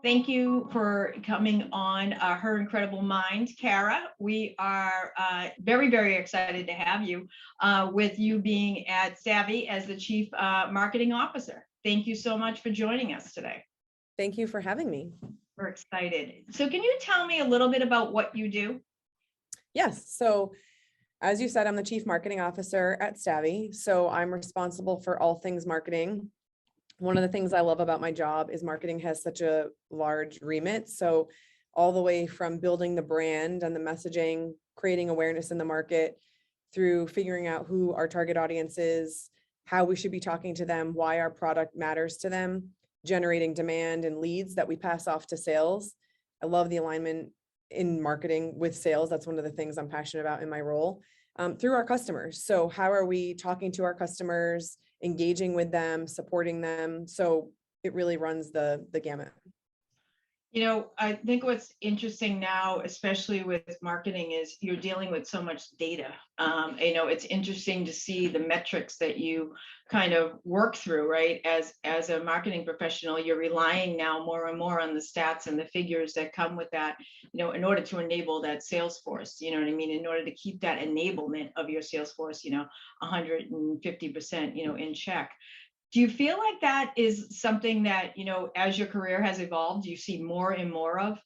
Thank you for coming on Her Incredible Mind, Kara. We are very, very excited to have you with you being at Stavvy as the Chief Marketing Officer. Thank you so much for joining us today. Thank you for having me. We're excited. So can you tell me a little bit about what you do? Yes. So as you said, I'm the Chief Marketing Officer at Stavvy. So I'm responsible for all things marketing. One of the things I love about my job is marketing has such a large remit. So all the way from building the brand and the messaging, creating awareness in the market, through figuring out who our target audience is, how we should be talking to them, why our product matters to them, generating demand and leads that we pass off to sales. I love the alignment in marketing with sales. That's one of the things I'm passionate about in my role, through our customers. So how are we talking to our customers, engaging with them, supporting them? So it really runs the gamut. You know, I think what's interesting now, especially with marketing, is you're dealing with so much data. It's interesting to see the metrics that you kind of work through, right? As a marketing professional, you're relying now more and more on the stats and the figures that come with that, in order to enable that sales force, you know what I mean? In order to keep that enablement of your sales force, 150%, in check. Do you feel like that is something that, as your career has evolved, you see more and more of?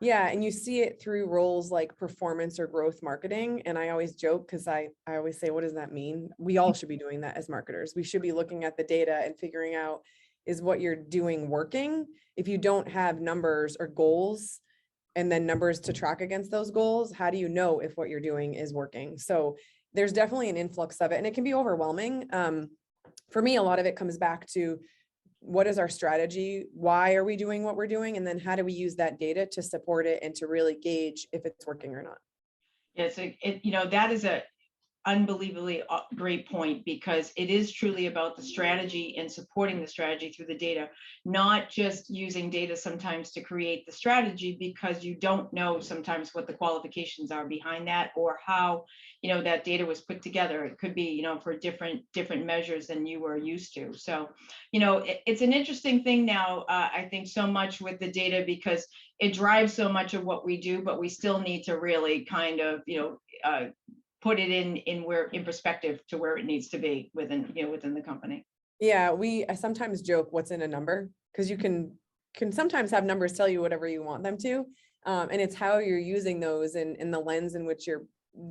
Yeah, and you see it through roles like performance or growth marketing. And I always joke because I always say, what does that mean? We all should be doing that as marketers. We should be looking at the data and figuring out, is what you're doing working? If you don't have numbers or goals and then numbers to track against those goals, how do you know if what you're doing is working? So there's definitely an influx of it, and it can be overwhelming. For me, a lot of it comes back to, what is our strategy? Why are we doing what we're doing? And then how do we use that data to support it and to really gauge if it's working or not? Yes, that is a unbelievably great point, because it is truly about the strategy and supporting the strategy through the data, not just using data sometimes to create the strategy, because you don't know sometimes what the qualifications are behind that, or how that data was put together. It could be for different measures than you were used to. So it's an interesting thing now, I think, so much with the data, because it drives so much of what we do, but we still need to really kind of put it in perspective to where it needs to be within the company. Yeah, I sometimes joke, what's in a number? Because you can sometimes have numbers tell you whatever you want them to. And it's how you're using those and the lens in which your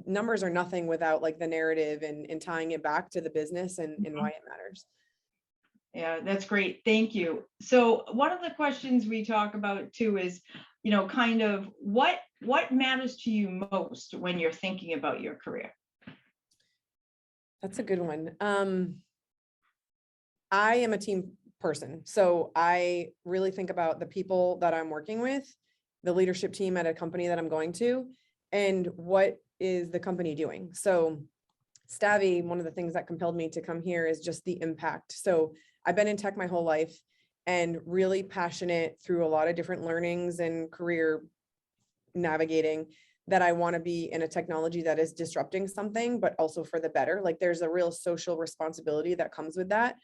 numbers are nothing without like the narrative and tying it back to the business and why it matters. Yeah, that's great. Thank you. So one of the questions we talk about too is, kind of what matters to you most when you're thinking about your career? That's a good one. I am a team person. So I really think about the people that I'm working with, the leadership team at a company that I'm going to, and what is the company doing. So Stavvy, one of the things that compelled me to come here is just the impact. So I've been in tech my whole life and really passionate through a lot of different learnings and career navigating, that I want to be in a technology that is disrupting something, but also for the better. Like there's a real social responsibility that comes with that.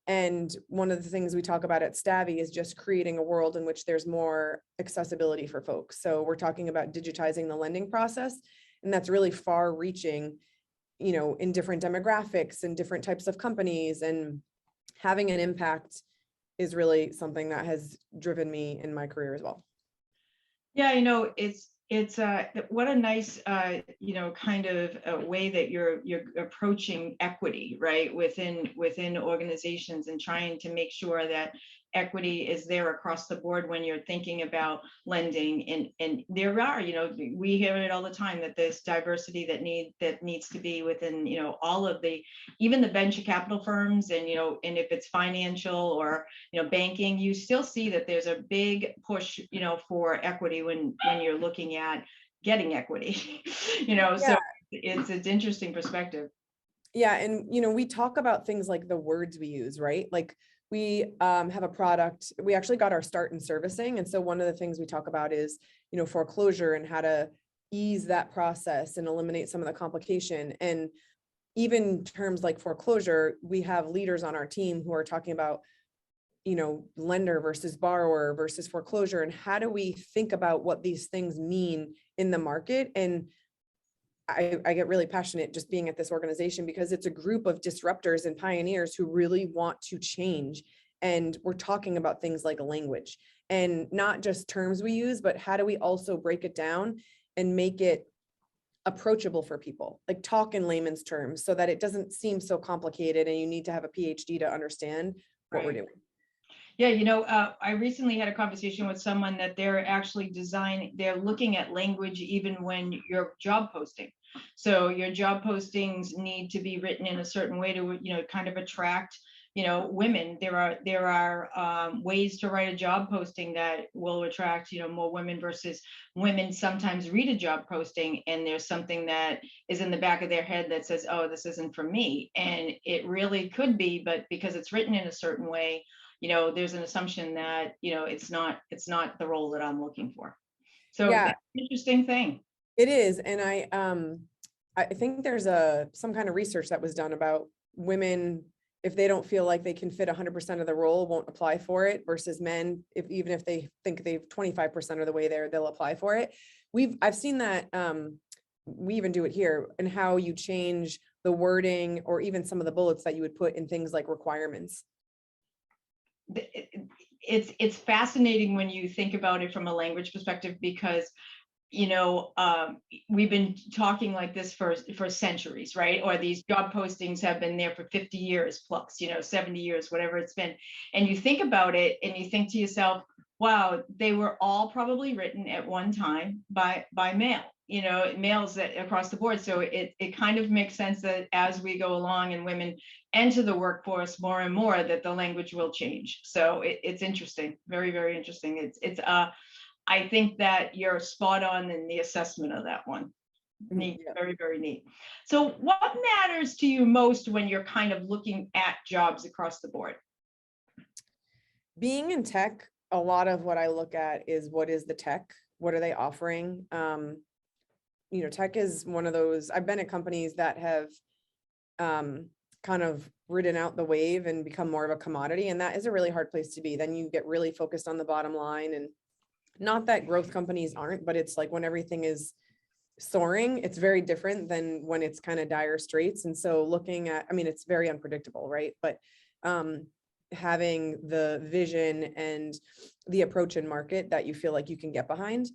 And one of the things we talk about at Stavvy is just creating a world in which there's more accessibility for folks. So we're talking about digitizing the lending process, and that's really far reaching, in different demographics and different types of companies, and having an impact is really something that has driven me in my career as well. Yeah, it's what a nice kind of a way that you're approaching equity, right, within organizations, and trying to make sure that equity is there across the board when you're thinking about lending. And there are, we hear it all the time, that there's diversity that needs to be within all of even the venture capital firms, and and if it's financial or banking, you still see that there's a big push for equity when you're looking at getting equity. So it's interesting perspective. Yeah. And, we talk about things like the words we use, right? Like we have a product, we actually got our start in servicing. And so one of the things we talk about is, foreclosure and how to ease that process and eliminate some of the complication. And even terms like foreclosure, we have leaders on our team who are talking about lender versus borrower versus foreclosure, and how do we think about what these things mean in the market? And I get really passionate just being at this organization because it's a group of disruptors and pioneers who really want to change. And we're talking about things like language and not just terms we use, but how do we also break it down and make it approachable for people, like talk in layman's terms so that it doesn't seem so complicated and you need to have a PhD to understand what we're Right. doing. Yeah, I recently had a conversation with someone that they're looking at language even when you're job posting. So your job postings need to be written in a certain way to, kind of attract, women. There are ways to write a job posting that will attract, more women versus women sometimes read a job posting and there's something that is in the back of their head that says, oh, this isn't for me. And it really could be, but because it's written in a certain way, there's an assumption that, it's not the role that I'm looking for. So Yeah, that's an interesting thing. it is. And I think there's some kind of research that was done about women, if they don't feel like they can fit 100% of the role, won't apply for it, versus men, even if they think they've 25% of the way there, they'll apply for it. I've seen that, we even do it here, and how you change the wording or even some of the bullets that you would put in things like requirements. It's fascinating when you think about it from a language perspective, because we've been talking like this for centuries, right? Or these job postings have been there for 50 years plus, 70 years, whatever it's been. And you think about it and you think to yourself, wow, they were all probably written at one time by male, males that across the board. So it kind of makes sense that as we go along and women enter the workforce more and more, that the language will change. So it's interesting, very, very interesting. I think that you're spot on in the assessment of that one. Neat, Yeah. very, very neat. So what matters to you most when you're kind of looking at jobs across the board? Being in tech, a lot of what I look at is, what is the tech? What are they offering? Tech is one of those, I've been at companies that have kind of ridden out the wave and become more of a commodity. And that is a really hard place to be. Then you get really focused on the bottom line, and not that growth companies aren't, but it's like when everything is soaring, it's very different than when it's kind of dire straits. And so looking at, it's very unpredictable, right? But having the vision and the approach in market that you feel like you can get behind.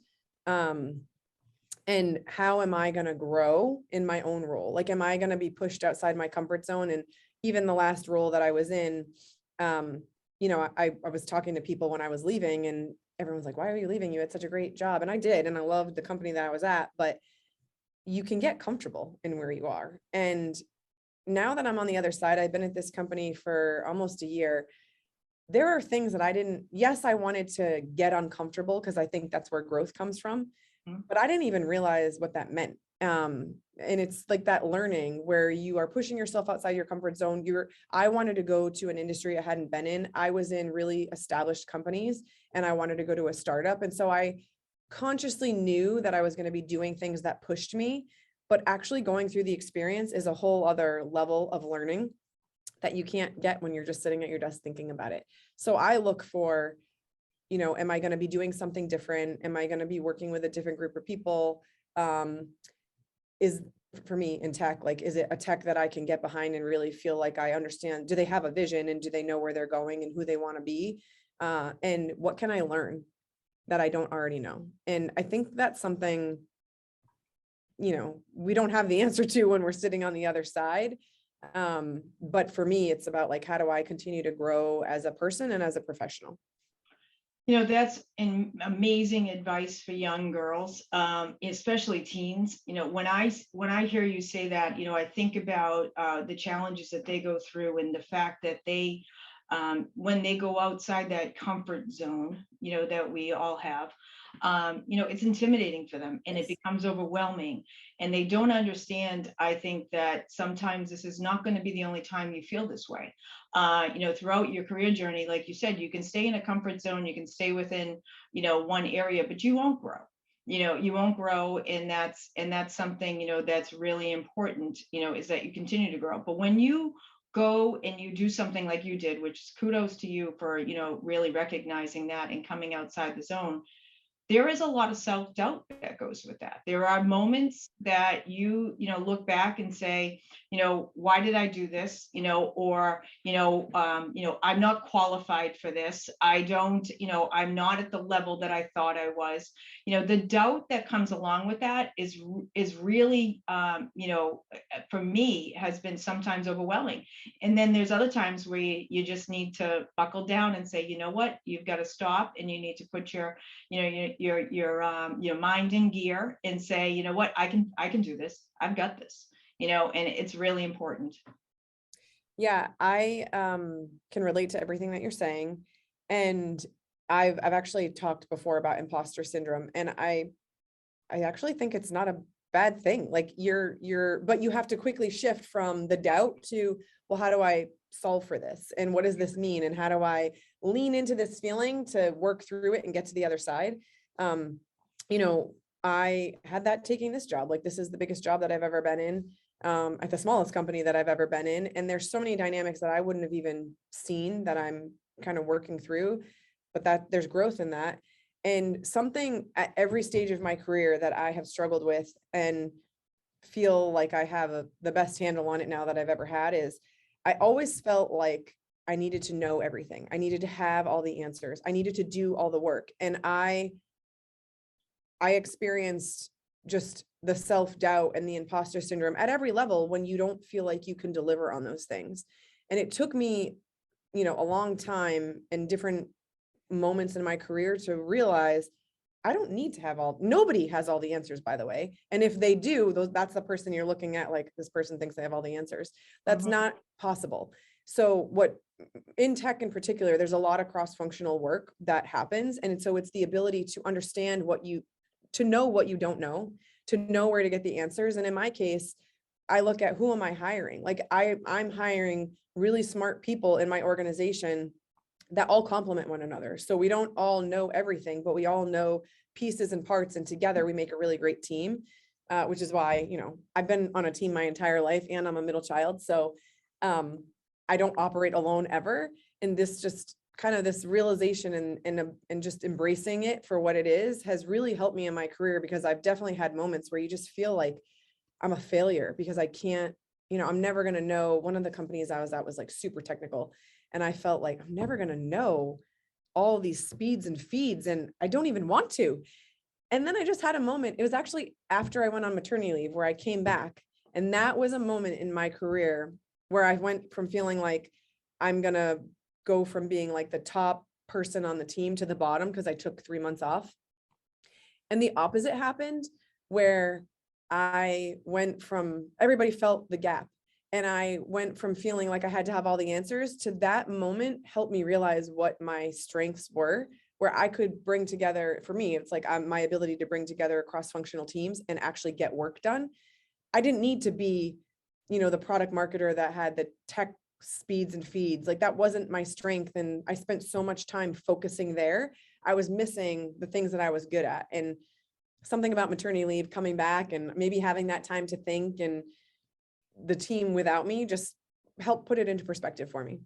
And how am I going to grow in my own role? Like, am I going to be pushed outside my comfort zone? And even the last role that I was in, I was talking to people when I was leaving, and everyone's like, why are you leaving? You had such a great job. And I did. And I loved the company that I was at, but you can get comfortable in where you are. And now that I'm on the other side, I've been at this company for almost a year. There are things that I wanted to get uncomfortable because I think that's where growth comes from, but I didn't even realize what that meant. And it's like that learning where you are pushing yourself outside your comfort zone. I wanted to go to an industry I hadn't been in. I was in really established companies and I wanted to go to a startup. And so I consciously knew that I was going to be doing things that pushed me, but actually going through the experience is a whole other level of learning that you can't get when you're just sitting at your desk thinking about it. So I look for, am I going to be doing something different? Am I going to be working with a different group of people? Is, for me in tech, like, is it a tech that I can get behind and really feel like I understand? Do they have a vision, and do they know where they're going and who they want to be? And what can I learn that I don't already know? And I think that's something, we don't have the answer to when we're sitting on the other side. But for me, it's about like, how do I continue to grow as a person and as a professional? That's an amazing advice for young girls, especially teens. When I hear you say that, I think about the challenges that they go through, and the fact that they, when they go outside that comfort zone, that we all have, it's intimidating for them, and it becomes overwhelming, and they don't understand. I think that sometimes this is not going to be the only time you feel this way. Throughout your career journey, like you said, you can stay in a comfort zone, you can stay within, one area, but you won't grow. You won't grow, and that's something, that's really important, is that you continue to grow. But when you go and you do something like you did, which is kudos to you for, really recognizing that and coming outside the zone, there is a lot of self-doubt that goes with that. There are moments that look back and say, why did I do this? Or, I'm not qualified for this. I don't, I'm not at the level that I thought I was. The doubt that comes along with that is really, for me, has been sometimes overwhelming. And then there's other times where you just need to buckle down and say, you know what, you've got to stop, and you need to put your mind in gear and say, you know what, I can do this. I've got this, and it's really important. Yeah, I can relate to everything that you're saying. And I've actually talked before about imposter syndrome, and I actually think it's not a bad thing. Like but you have to quickly shift from the doubt to, well, how do I solve for this? And what does this mean? And how do I lean into this feeling to work through it and get to the other side? You know, I had that taking this job. Like, this is the biggest job that I've ever been in, at the smallest company that I've ever been in. And there's so many dynamics that I wouldn't have even seen that I'm kind of working through, but that there's growth in that. And something at every stage of my career that I have struggled with and feel like I have the best handle on it now that I've ever had is, I always felt like I needed to know everything. I needed to have all the answers. I needed to do all the work. And I experienced just the self-doubt and the imposter syndrome at every level when you don't feel like you can deliver on those things. And it took me, a long time and different moments in my career to realize I don't need to have nobody has all the answers, by the way. And if they do, that's the person you're looking at, like, this person thinks they have all the answers. That's not possible. So in tech in particular, there's a lot of cross-functional work that happens. And so it's the ability to understand to know what you don't know, to know where to get the answers. And in my case, I look at, who am I hiring? Like, I'm hiring really smart people in my organization that all complement one another. So we don't all know everything, but we all know pieces and parts, and together we make a really great team, which is why, I've been on a team my entire life, and I'm a middle child. So I don't operate alone ever. And this just kind of this realization and just embracing it for what it is has really helped me in my career, because I've definitely had moments where you just feel like I'm a failure because I can't, I'm never going to know. One of the companies I was at was like super technical, and I felt like I'm never going to know all these speeds and feeds, and I don't even want to. And then I just had a moment. It was actually after I went on maternity leave where I came back. And that was a moment in my career where I went from feeling like I'm going to go from being like the top person on the team to the bottom because I took 3 months off. And the opposite happened, where I went from, everybody felt the gap. And I went from feeling like I had to have all the answers to that moment helped me realize what my strengths were, where I could bring together, for me, it's like my ability to bring together cross-functional teams and actually get work done. I didn't need to be, the product marketer that had the tech speeds and feeds. Like, that wasn't my strength. And I spent so much time focusing there. I was missing the things that I was good at. And something about maternity leave, coming back and maybe having that time to think, and the team without me just helped put it into perspective for me.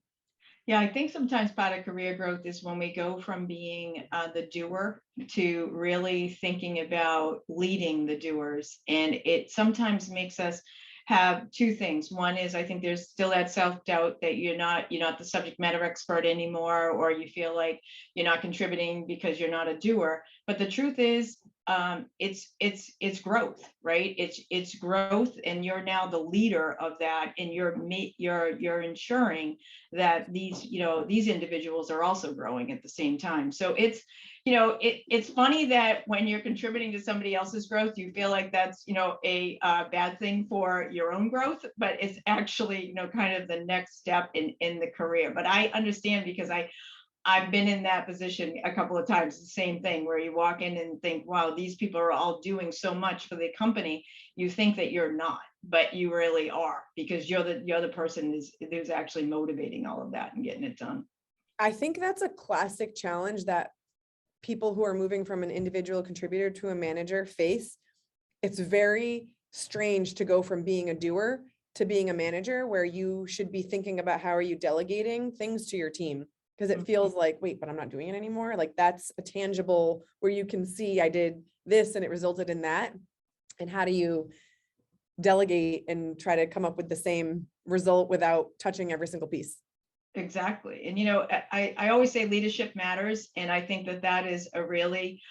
Yeah, I think sometimes part of career growth is when we go from being the doer to really thinking about leading the doers. And it sometimes makes us have two things. One is, I think there's still that self-doubt that you're not the subject matter expert anymore, or you feel like you're not contributing because you're not a doer. But the truth is, it's growth, right? It's growth, and you're now the leader of that, and you're ensuring that these individuals are also growing at the same time. So it's funny that when you're contributing to somebody else's growth, you feel like that's a bad thing for your own growth, but it's actually kind of the next step in the career. But I understand, because I've been in that position a couple of times, the same thing, where you walk in and think, wow, these people are all doing so much for the company. You think that you're not, but you really are, because you're the person who's actually motivating all of that and getting it done. I think that's a classic challenge that people who are moving from an individual contributor to a manager face. It's very strange to go from being a doer to being a manager where you should be thinking about how are you delegating things to your team, because it feels like, wait, but I'm not doing it anymore. Like that's a tangible where you can see I did this and it resulted in that. And how do you delegate and try to come up with the same result without touching every single piece? Exactly. And, I always say leadership matters. And I think that that is a really,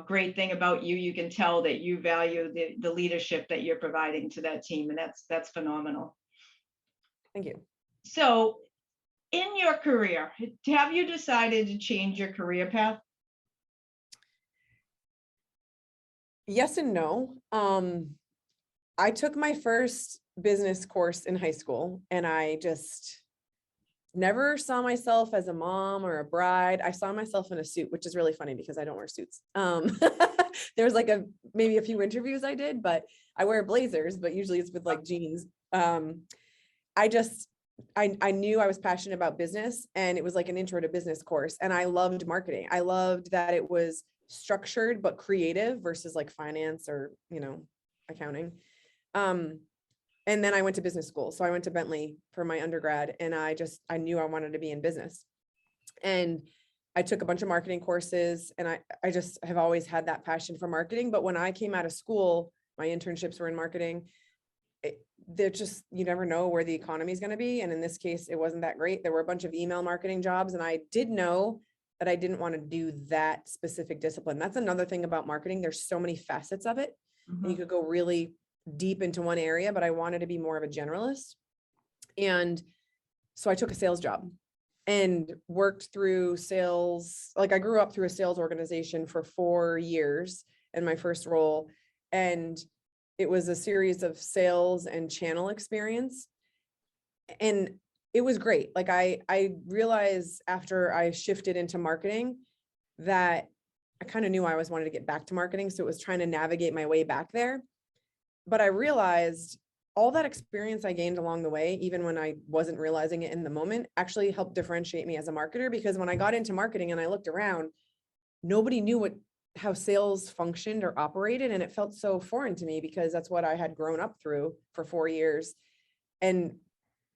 great thing about you. You can tell that you value the leadership that you're providing to that team. And that's phenomenal. Thank you. So in your career, have you decided to change your career path? Yes and no. I took my first business course in high school and I just never saw myself as a mom or a bride. I saw myself in a suit, which is really funny because I don't wear suits. There was like maybe a few interviews I did, but I wear blazers, but usually it's with like jeans. I knew I was passionate about business, and it was like an intro to business course. And I loved marketing. I loved that it was structured, but creative versus like finance or, accounting. And then I went to business school. So I went to Bentley for my undergrad, and I knew I wanted to be in business. And I took a bunch of marketing courses, and I just have always had that passion for marketing. But when I came out of school, my internships were in marketing. You never know where the economy is going to be. And in this case, it wasn't that great. There were a bunch of email marketing jobs, and I did know that I didn't want to do that specific discipline. That's another thing about marketing. There's so many facets of it. Mm-hmm. And you could go really deep into one area, but I wanted to be more of a generalist. And so I took a sales job and worked through sales. Like I grew up through a sales organization for 4 years in my first role. And it was a series of sales and channel experience. And it was great. Like I realized after I shifted into marketing that I kind of knew I always wanted to get back to marketing. So it was trying to navigate my way back there. But I realized all that experience I gained along the way, even when I wasn't realizing it in the moment, actually helped differentiate me as a marketer. Because when I got into marketing and I looked around, nobody knew how sales functioned or operated. And it felt so foreign to me because that's what I had grown up through for 4 years. And,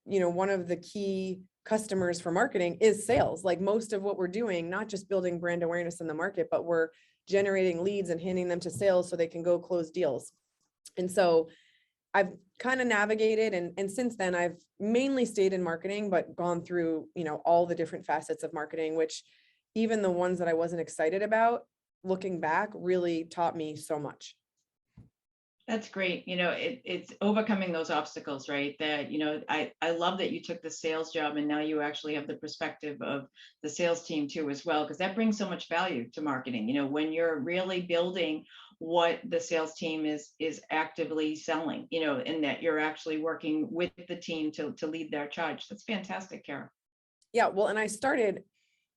one of the key customers for marketing is sales. Like most of what we're doing, not just building brand awareness in the market, but we're generating leads and handing them to sales so they can go close deals. And so I've kind of navigated, and since then I've mainly stayed in marketing, but gone through, all the different facets of marketing, which even the ones that I wasn't excited about, looking back, really taught me so much. That's great. It's overcoming those obstacles, right? That, I love that you took the sales job and now you actually have the perspective of the sales team too, as well, because that brings so much value to marketing. When you're really building what the sales team is actively selling, and that you're actually working with the team to lead their charge. That's fantastic, Kara. Yeah. Well, and I started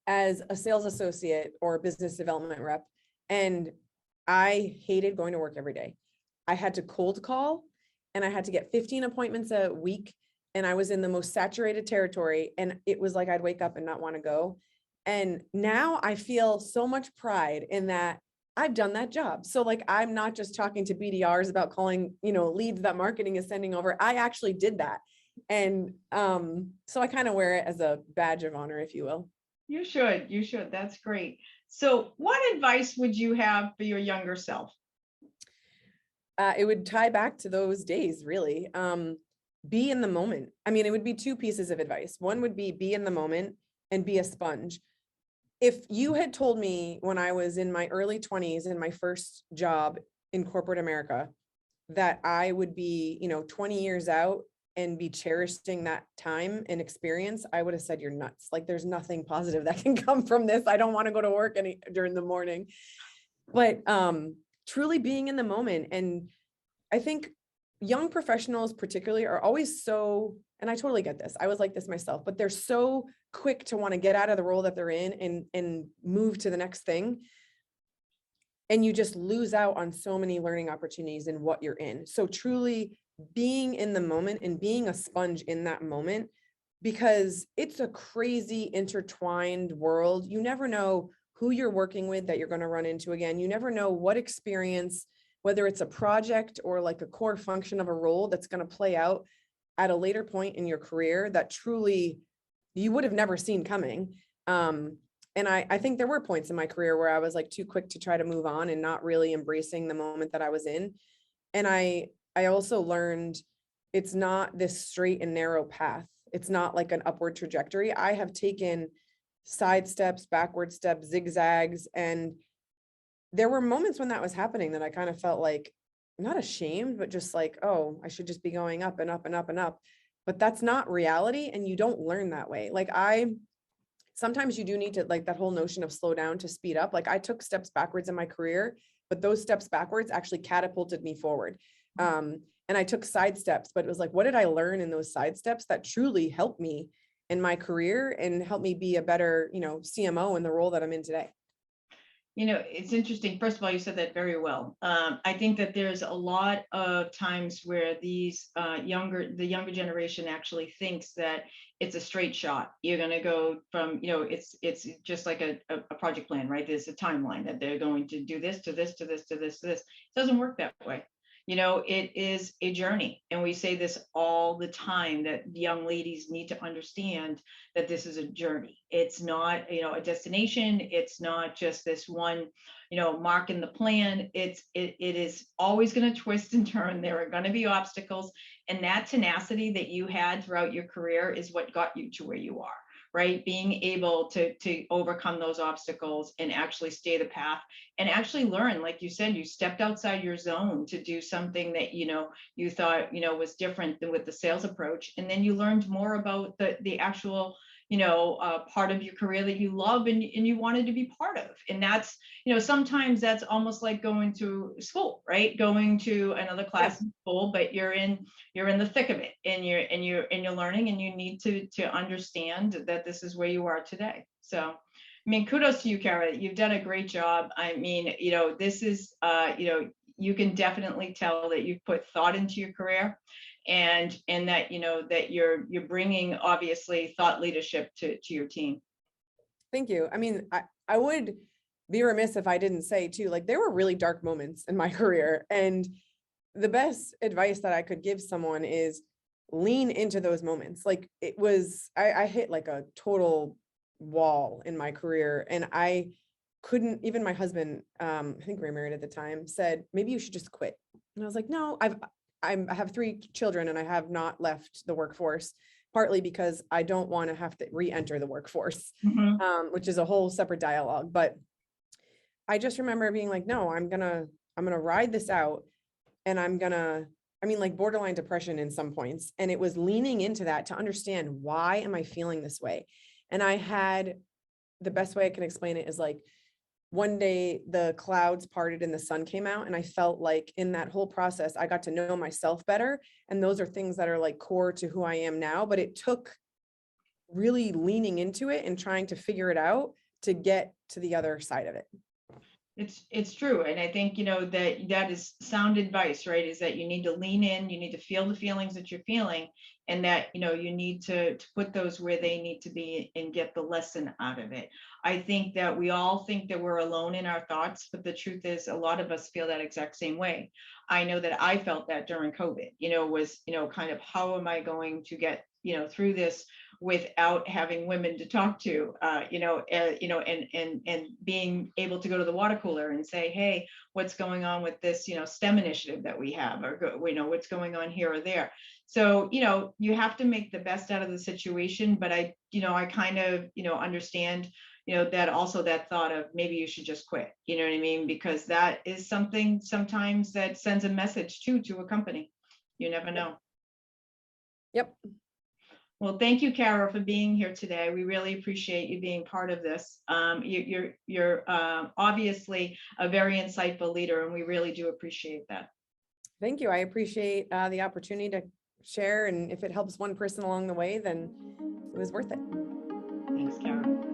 as a sales associate or a business development rep, and I hated going to work every day. I had to cold call and I had to get 15 appointments a week, and I was in the most saturated territory, and it was like I'd wake up and not want to go. And now I feel so much pride in that I've done that job. So like, I'm not just talking to BDRs about calling, leads that marketing is sending over. I actually did that. And so I kind of wear it as a badge of honor, if you will. You should. That's great. So what advice would you have for your younger self? It would tie back to those days, really. Be in the moment. I mean, it would be 2 pieces of advice. One would be in the moment and be a sponge. If you had told me when I was in my early 20s in my first job in corporate America that I would be, 20 years out and be cherishing that time and experience, I would have said, you're nuts. Like there's nothing positive that can come from this. I don't want to go to work during the morning. But truly being in the moment. And I think young professionals particularly are always so, and I totally get this, I was like this myself, but they're so quick to want to get out of the role that they're in and move to the next thing. And you just lose out on so many learning opportunities in what you're in. So truly being in the moment and being a sponge in that moment, because it's a crazy intertwined world. You never know who you're working with that you're going to run into again. You never know what experience whether it's a project or like a core function of a role that's going to play out at a later point in your career that truly you would have never seen coming. And I think there were points in my career where I was like too quick to try to move on and not really embracing the moment that I was in. And I also learned it's not this straight and narrow path. It's not like an upward trajectory. I have taken side steps, backward steps, zigzags. And there were moments when that was happening that I kind of felt like not ashamed, but just like, oh, I should just be going up and up and up and up. But that's not reality. And you don't learn that way. Like sometimes you do need to, like, that whole notion of slow down to speed up. Like I took steps backwards in my career, but those steps backwards actually catapulted me forward. And I took side steps, but it was like, what did I learn in those side steps that truly helped me in my career and helped me be a better, CMO in the role that I'm in today? It's interesting. First of all, you said that very well. I think that there's a lot of times where the younger generation actually thinks that it's a straight shot. You're going to go from, it's just like a project plan, right? There's a timeline that they're going to do this to this to this to this to this. It doesn't work that way. It is a journey. And we say this all the time, that young ladies need to understand that this is a journey. It's not, a destination. It's not just this one, mark in the plan. It is always going to twist and turn. There are going to be obstacles. And that tenacity that you had throughout your career is what got you to where you are. Right? Being able to overcome those obstacles and actually stay the path and actually learn. Like you said, you stepped outside your zone to do something that, you thought, was different than with the sales approach. And then you learned more about the actual, part of your career that you love and you wanted to be part of. And that's, sometimes that's almost like going to school, right? Going to another class in school, but you're in the thick of it, and you're learning, and you need to understand that this is where you are today. So, I mean, kudos to you, Kara. You've done a great job. I mean, this is, you can definitely tell that you've put thought into your career, and that, that you're bringing, obviously, thought leadership to your team. Thank you. I mean, I would be remiss if I didn't say too, like, there were really dark moments in my career, and the best advice that I could give someone is lean into those moments. Like, it was, I hit like a total wall in my career, and I couldn't, even my husband, I think we were married at the time, said, maybe you should just quit. And I was like, no, I have 3 children and I have not left the workforce, partly because I don't want to have to re-enter the workforce, which is a whole separate dialogue. But I just remember being like, no, I'm gonna ride this out, and like borderline depression in some points. And it was leaning into that to understand, why am I feeling this way? And I had, the best way I can explain it is like, one day the clouds parted and the sun came out, and I felt like in that whole process, I got to know myself better. And those are things that are like core to who I am now, but it took really leaning into it and trying to figure it out to get to the other side of it. It's true. And I think, that is sound advice, right? Is that you need to lean in, you need to feel the feelings that you're feeling, and that, you need to put those where they need to be and get the lesson out of it. I think that we all think that we're alone in our thoughts, but the truth is a lot of us feel that exact same way. I know that I felt that during COVID, was, kind of, how am I going to get, through this without having women to talk to, and being able to go to the water cooler and say, hey, what's going on with this, STEM initiative that we have, or, what's going on here or there. So, you have to make the best out of the situation. But I kind of, understand, that also, that thought of maybe you should just quit, you know what I mean? Because that is something sometimes that sends a message to a company. You never know. Yep. Well, thank you, Kara, for being here today. We really appreciate you being part of this. You're obviously a very insightful leader, and we really do appreciate that. Thank you. I appreciate the opportunity to share, and if it helps one person along the way, then it was worth it. Thanks, Kara.